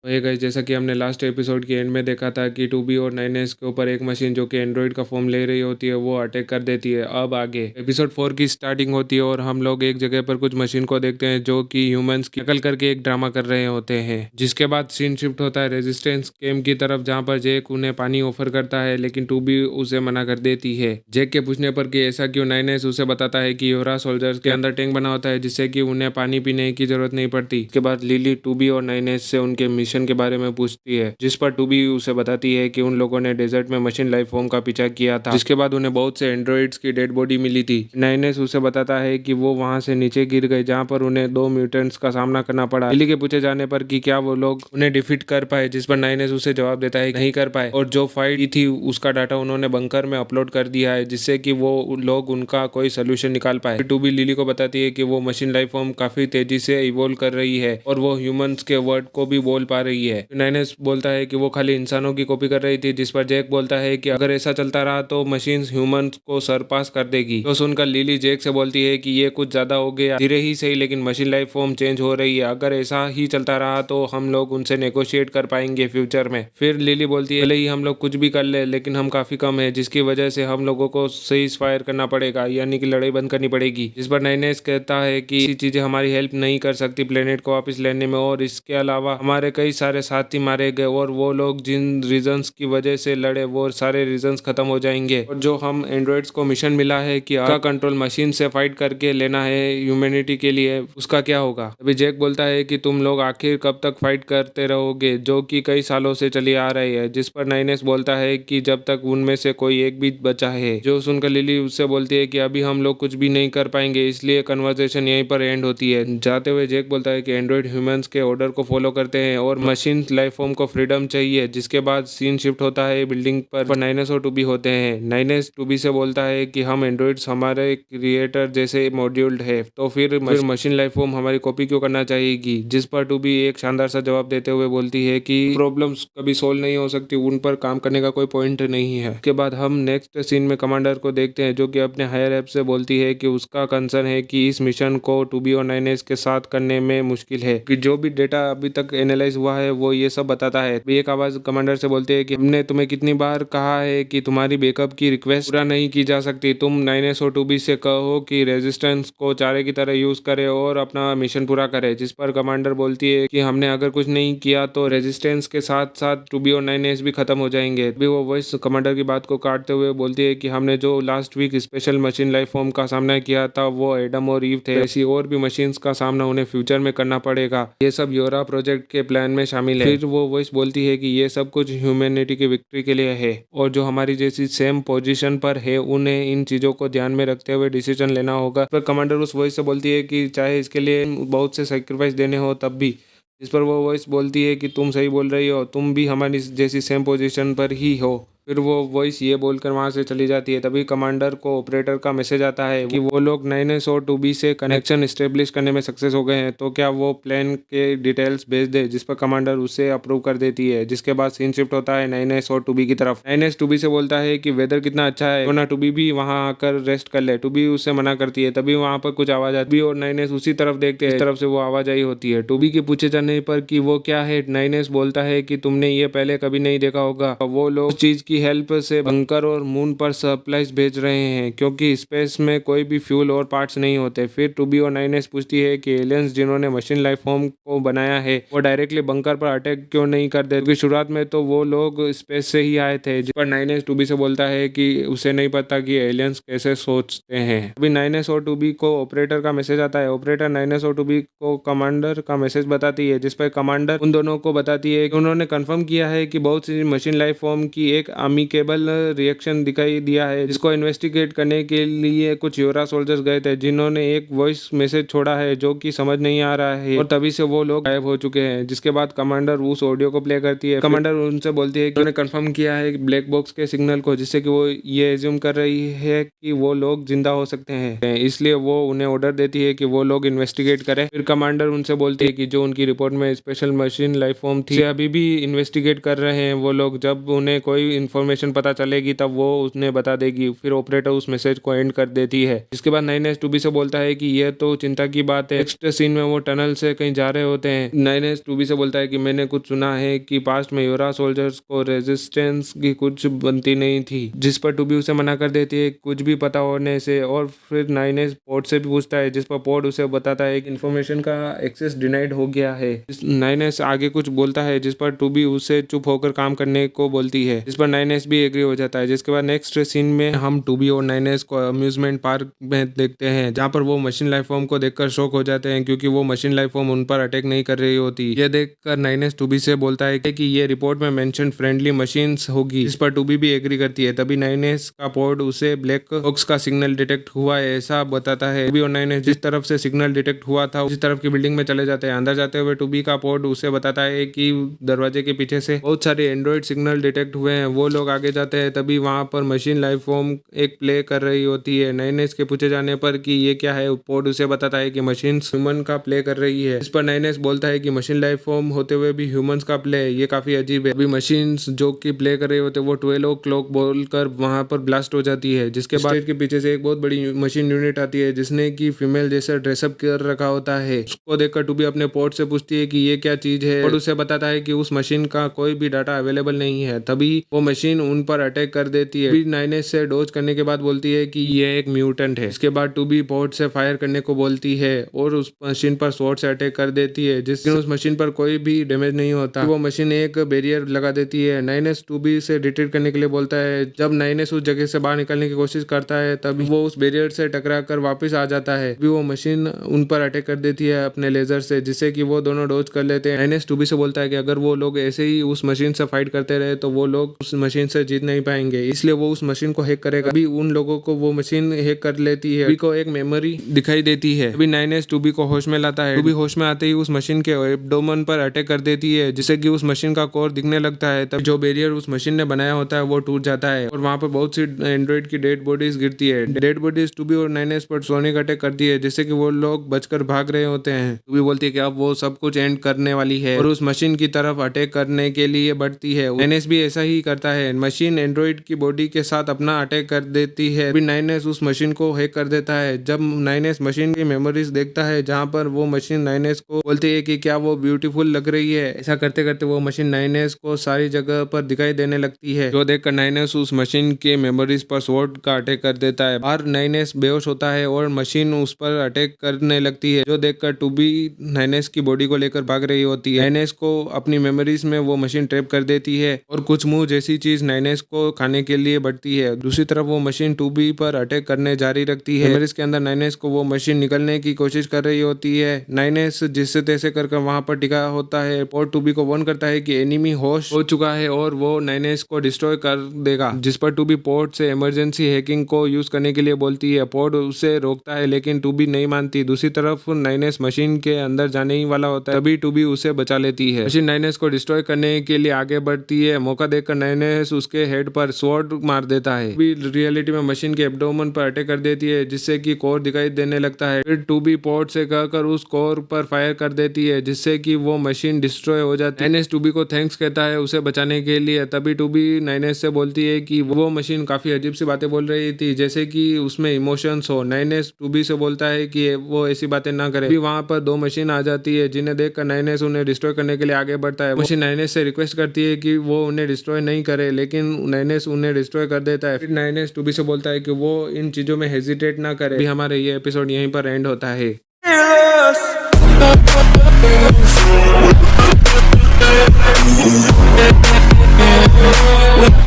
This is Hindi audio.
वही गाइस, जैसा कि हमने लास्ट एपिसोड के एंड में देखा था कि 2B और 9S के ऊपर एक मशीन जो कि एंड्रॉइड का फॉर्म ले रही होती है वो अटैक कर देती है। अब आगे एपिसोड 4 की स्टार्टिंग होती है और हम लोग एक जगह पर कुछ मशीन को देखते हैं जो कि ह्यूमंस की नकल करके एक ड्रामा कर रहे होते हैं। जिसके बाद सीन शिफ्ट होता है रेजिस्टेंस कैंप की तरफ, जहाँ पर जैक उन्हें पानी ऑफर करता है लेकिन 2B उसे मना कर देती है। जैक के पूछने पर कि ऐसा क्यों, 9S उसे बताता है कि योरा सोल्जर्स के अंदर टैंक बना होता है जिससे कि उन्हें पानी पीने की जरूरत नहीं पड़ती। इसके बाद लिली 2B और 9S से उनके मिशन के बारे में पूछती है, जिस पर 2B उसे बताती है कि उन लोगों ने डेजर्ट में मशीन लाइफ फॉर्म का पीछा किया था, जिसके बाद उन्हें बहुत से एंड्रॉइड्स की डेड बॉडी मिली थी। 9S उसे बताता है कि वो वहां से नीचे गिर गए जहां पर उन्हें 2 म्यूटेंट्स का सामना करना पड़ा। लिली के पूछे जाने पर कि क्या वो लोग उन्हें डिफीट कर पाए, जिस पर 9S उसे जवाब देता है नहीं कर पाए और जो फाइट की थी उसका डाटा उन्होंने बंकर में अपलोड कर दिया है जिससे कि वो लोग उनका कोई सोल्यूशन निकाल पाए। 2B लिली को बताती है कि वो मशीन लाइफ फॉर्म काफी तेजी से इवोल्व कर रही है और वो ह्यूमंस के वर्ड को भी बोल पा रही है। 9S बोलता है कि वो खाली इंसानों की कॉपी कर रही थी, जिस पर जैक बोलता है कि अगर ऐसा चलता रहा तो मशीन ह्यूमंस को सरपास कर देगी। तो सुनकर लिली जैक से बोलती है कि ये कुछ ज्यादा हो गया, धीरे ही सही लेकिन मशीन लाइफ फॉर्म चेंज हो रही है, अगर ऐसा ही चलता रहा तो हम लोग उनसे नेगोशिएट कर पाएंगे फ्यूचर में। फिर लिली बोलती है भले ही हम लोग कुछ भी कर ले लेकिन हम काफी कम है, जिसकी वजह से हम लोगों को सीज फायर करना पड़ेगा, यानी कि लड़ाई बंद करनी पड़ेगी। जिस पर 9S कहता है कि ऐसी चीजें हमारी हेल्प नहीं कर सकती प्लेनेट को वापस लेने में, और इसके अलावा हमारे कई सारे साथी मारे गए और वो लोग जिन रीजंस की वजह से लड़े वो सारे रीजंस खत्म हो जाएंगे, और जो हम एंड्रॉइड्स को मिशन मिला है कि का कंट्रोल मशीन से फाइट करके लेना है ह्यूमैनिटी के लिए, उसका क्या होगा। अभी जैक बोलता है कि तुम लोग आखिर कब तक फाइट करते रहोगे जो कि कई सालों से चली आ रही है, जिस पर 9S बोलता है कि जब तक उनमें से कोई एक भी बचा है। जो सुनकर लिली उससे बोलती है कि अभी हम लोग कुछ भी नहीं कर पाएंगे, इसलिए कन्वर्सेशन यहीं पर एंड होती है। जाते हुए जैक बोलता है कि एंड्रॉइड ह्यूमंस के ऑर्डर को फॉलो करते हैं और मशीन लाइफ फॉर्म को फ्रीडम चाहिए। जिसके बाद सीन शिफ्ट होता है बिल्डिंग पर 9S और 2B होते हैं। 9S 2B से बोलता है कि हम एंड्रॉइड्स हमारे क्रिएटर जैसे मॉड्यूल्ड है, तो फिर मशीन लाइफ फॉर्म हमारी कॉपी क्यों करना चाहेगी। जिस पर 2B एक शानदार सा जवाब देते हुए बोलती है कि प्रॉब्लम्स कभी सोल्व नहीं हो सकती, उन पर काम करने का कोई पॉइंट नहीं है। उसके बाद हम नेक्स्ट सीन में कमांडर को देखते हैं जो कि अपने हायर एप से बोलती है कि उसका कंसर्न है कि इस मिशन को 2B और 9S के साथ करने में मुश्किल है, कि जो भी डेटा अभी तक एनालाइज हुआ है वो ये सब बताता है। एक आवाज कमांडर से बोलती है कि हमने तुम्हें कितनी बार कहा है कि तुम्हारी बैकअप की रिक्वेस्ट पूरा नहीं की जा सकती, तुम 9S और 2B से कहो कि रेजिस्टेंस को चारे की तरह यूज करे और अपना मिशन पूरा करे। जिस पर कमांडर बोलती है कि हमने अगर कुछ नहीं किया तो रेजिस्टेंस के साथ साथ 2B और 9S भी खत्म हो जाएंगे। भी वो वॉइस कमांडर की बात को काटते हुए बोलती है कि हमने जो last week special machine life form का सामना किया था वो एडम और ईव थे, ऐसी और भी मशीन्स का सामना उन्हें फ्यूचर में करना पड़ेगा, ये सब योरा प्रोजेक्ट के प्लान में शामिल है। फिर वो वॉइस बोलती है कि ये सब कुछ ह्यूमैनिटी की विक्ट्री के लिए है और जो हमारी जैसी सेम पोजीशन पर है उन्हें इन चीजों को ध्यान में रखते हुए डिसीजन लेना होगा। पर कमांडर उस वॉइस से बोलती है कि चाहे इसके लिए बहुत से सेक्रीफाइस देने हो तब भी। इस पर वो वॉइस बोलती है कि तुम सही बोल रही हो, तुम भी हमारी जैसी सेम पोजीशन पर ही हो। फिर वो वॉइस ये बोलकर वहां से चली जाती है। तभी कमांडर को ऑपरेटर का मैसेज आता है कि वो लोग 9S और 2B से कनेक्शन एस्टेब्लिश करने में सक्सेस हो गए हैं, तो क्या वो प्लान के डिटेल्स भेज दे। जिस पर कमांडर उसे अप्रूव कर देती है। जिसके बाद सीन शिफ्ट होता है 9S और 2B की तरफ। 9S 2B से बोलता है कि वेदर कितना अच्छा है, तो ना 2B भी वहां आकर रेस्ट कर ले। 2B उससे मना करती है। तभी वहां पर कुछ आवाज आती है और 9S उसी तरफ देखते हैं, इस तरफ से वो आवाज आई होती है। 2B के पूछे जाने पर कि वो क्या है, 9S बोलता है कि तुमने ये पहले कभी नहीं देखा होगा, वो लोग उस चीज की हेल्प से बंकर और मून पर सप्लाईज भेज रहे हैं क्योंकि स्पेस में कोई भी फ्यूल और पार्ट्स नहीं होते। फिर 2B और 9S पूछती है कि एलियंस जिन्होंने मशीन लाइफ फॉर्म को बनाया है वो डायरेक्टली बंकर पर अटैक क्यों नहीं कर दे, क्योंकि शुरुआत में तो वो लोग स्पेस से ही आए थे। जिस पर 9S 2B से बोलता है कि उसे नहीं पता कि एलियंस कैसे सोचते हैं। अभी 9S और 2B को ऑपरेटर का मैसेज आता है। ऑपरेटर 9S और 2B को कमांडर का मैसेज बताती है, जिस पर कमांडर उन दोनों को बताती है कि उन्होंने कंफर्म किया है कि बहुत सी मशीन लाइफ फॉर्म की एक अमिकेबल रिएक्शन दिखाई दिया है, जिसको इन्वेस्टिगेट करने के लिए कुछ योरा सोल्जर्स गए थे जिन्होंने एक वॉइस मैसेज छोड़ा है जो कि समझ नहीं आ रहा है, और तभी से वो लोग गायब हो चुके हैं। जिसके बाद कमांडर उस ऑडियो को प्ले करती है। कमांडर उनसे बोलती है कि उन्होंने कंफर्म किया है ब्लैक बॉक्स के सिग्नल को, जिससे कि वो ये एज्यूम कर रही है कि वो लोग जिंदा हो सकते हैं, इसलिए वो उन्हें ऑर्डर देती है कि वो लोग इन्वेस्टिगेट करें। फिर कमांडर उनसे बोलती है कि जो उनकी रिपोर्ट में स्पेशल मशीन लाइफ फॉर्म थी अभी भी इन्वेस्टिगेट कर रहे हैं वो लोग, जब उन्हें कोई इन्फॉर्मेशन पता चलेगी तब वो उसने बता देगी। फिर ऑपरेटर उस मैसेज को एंड कर देती है। इसके बाद 9S 2B से बोलता है कि ये तो चिंता की बात है। नेक्स्ट सीन में वो टनल से कहीं जा रहे होते हैं। 9S 2B से बोलता है कि मैंने कुछ सुना है कि पास्ट में योरा सोल्जर्स को रेजिस्टेंस की कुछ बनती नहीं थी, जिस पर 2B उसे मना कर देती है कुछ भी पता होने से। और फिर 9S पोर्ट से भी पूछता है, जिस पर पोर्ट उसे बताता है कि इन्फॉर्मेशन का एक्सेस डिनाइड हो गया है। 9S आगे कुछ बोलता है जिस पर 2B उसे चुप होकर काम करने को बोलती है, जिस पर 9S भी एग्री हो जाता है। जिसके बाद नेक्स्ट सीन में हम 2B और 9S को अम्यूजमेंट पार्क में देखते हैं, जहाँ पर वो मशीन लाइफ फॉर्म को देखकर शॉक हो जाते हैं, क्योंकि वो मशीन लाइफ फॉर्म उन पर अटैक नहीं कर रही होती। ये देखकर 9S 2B से बोलता है कि ये रिपोर्ट में मेंशन फ्रेंडली मशीन्स होगी, जिस पर 2B भी एग्री करती है। तभी 9S का पोर्ट उसे ब्लैक बॉक्स का सिग्नल डिटेक्ट हुआ है ऐसा बताता है। 2B और 9S जिस तरफ से सिग्नल डिटेक्ट हुआ था उस तरफ की बिल्डिंग में चले जाते हैं। अंदर जाते हुए 2B का पोर्ट उसे बताता है कि दरवाजे के पीछे से बहुत सारे एंड्रॉइड सिग्नल डिटेक्ट हुए हैं। वो लोग आगे जाते हैं, तभी वहां पर मशीन लाइफ फॉर्म एक प्ले कर रही होती है। 9S के पूछे जाने पर कि ये क्या है, पोर्ट उसे बताता है कि मशीन ह्यूमन का प्ले कर रही है। इस पर 9S बोलता है कि मशीन लाइफ फॉर्म होते हुए भी ह्यूमंस का प्ले, ये काफी अजीब है। अभी मशीन जो कि प्ले कर रहे होते वो 12 o'clock बोलकर वहां पर ब्लास्ट हो जाती है। जिसके बाद के पीछे से एक बहुत बड़ी मशीन यूनिट आती है, जिसने की फीमेल जैसा ड्रेसअप कर रखा होता है। उसको देखकर 2B अपने पोर्ट से पूछती है कि ये क्या चीज है, और उसे बताता है कि उस मशीन का कोई भी डाटा अवेलेबल नहीं है। तभी वो मशीन उन पर अटैक कर देती है। 9S से डोज करने के बाद बोलती है कि ये एक म्यूटेंट है। इसके बाद 2B पोर्ट से फायर करने को बोलती है और उस मशीन पर स्वॉर्ड से अटैक कर देती है, जिससे उस मशीन पर कोई भी डैमेज नहीं होता। वो मशीन एक बैरियर लगा देती है। 9S 2B से रिट्रीट करने के लिए बोलता है। जब 9S उस जगह से बाहर निकलने की कोशिश करता है तब वो उस बैरियर से टकरा कर वापस आ जाता है। वो मशीन उन पर अटैक कर देती है अपने लेजर से, जिससे कि वो दोनों डोज कर लेते हैं। 9S 2B से बोलता है कि अगर वो लोग ऐसे ही उस मशीन से फाइट करते रहे तो वो लोग उस मशीन से जीत नहीं पाएंगे, इसलिए वो उस मशीन को हैक करेगा। अभी उन लोगों को वो मशीन हैक कर लेती है। 2B को एक मेमोरी दिखाई देती है। अभी 9S 2B को होश में लाता है। 2B होश में आते ही उस मशीन के एब्डोमेन पर अटैक कर देती है, जिससे कि उस मशीन का कोर दिखने लगता है। तब जो बैरियर उस मशीन ने बनाया होता है वो टूट जाता है और वहां पर बहुत सी एंड्रॉइड की डेड बॉडीज गिरती है। डेड बॉडीज 2B और 9S पर सोनिक अटैक करती है, जिससे कि वो लोग बचकर भाग रहे होते हैं। 2B बोलती है कि अब वो सब कुछ एंड करने वाली है और उस मशीन की तरफ अटैक करने के लिए बढ़ती है। 9S भी ऐसा ही करता है। मशीन एंड्रॉइड की बॉडी के साथ अपना अटैक कर देती है। अभी 9S उस मशीन को हैक कर देता है। जब 9S मशीन की मेमोरीज देखता है, जहां पर वो मशीन 9S को बोलती है कि क्या वो ब्यूटीफुल लग रही है। ऐसा करते करते वो मशीन 9S को सारी जगह पर दिखाई देने लगती है, जो देखकर 9S उस मशीन के मेमोरीज पर स्वॉर्ड का अटैक कर देता है। बाहर 9S बेहोश होता है और मशीन उस पर अटैक करने लगती है, जो देखकर 2B 9S की बॉडी को लेकर भाग रही होती है। 9S को अपनी मेमोरीज में वो मशीन ट्रैप कर देती है और कुछ मुंह जैसी चीज 9S को खाने के लिए बढ़ती है। दूसरी तरफ वो मशीन 2B पर अटैक करने जारी रखती है। मेमोरीज के अंदर 9S को वो मशीन निकलने की कोशिश कर रही होती है। 9S जिससे तैसे कर वहां पर टिका होता है और 2B को वार्न करता है कि एनिमी होश हो चुका है और वो 9S को डिस्ट्रॉय कर देगा, जिस पर 2B पोर्ट से इमरजेंसी हैकिंग को यूज करने के लिए बोलती है। पोर्ट उसे रोकता है लेकिन 2B नहीं मानती। दूसरी तरफ 9S मशीन के अंदर जाने ही वाला होता है, तभी 2B उसे बचा लेती है। मशीन 9S को डिस्ट्रॉय करने के लिए आगे बढ़ती है। मौका देखकर 9S उसके हेड पर स्वॉर्ड मार देता है। 2B रियलिटी में मशीन के एब्डोमेन पर अटैक कर देती है, जिससे कि कोर दिखाई देने लगता है। फिर 2B पोर्ट से कहकर उस कोर पर फायर कर देती है, जिससे कि वो मशीन डिस्ट्रॉय हो जाती है। 9S 2B को थैंक्स कहता है उसे बचाने के लिए। तभी 2B 9S से बोलती है कि वो मशीन काफी अजीब सी बातें बोल रही थी, जैसे कि उसमें इमोशंस हो। 9S 2B से बोलता है कि वो ऐसी बातें ना करे। वहां पर दो मशीन आ जाती है, जिन्हें देखकर 9S उन्हें डिस्ट्रॉय करने के लिए आगे बढ़ता है। मशीन 9S से रिक्वेस्ट करती है कि वो उन्हें डिस्ट्रॉय नहीं करे, लेकिन 9S उन्हें डिस्ट्रॉय कर देता है। फिर 9S 2B से बोलता है कि वो इन चीजों में हेजिटेट ना करे। अभी हमारे ये एपिसोड यहीं पर एंड होता है।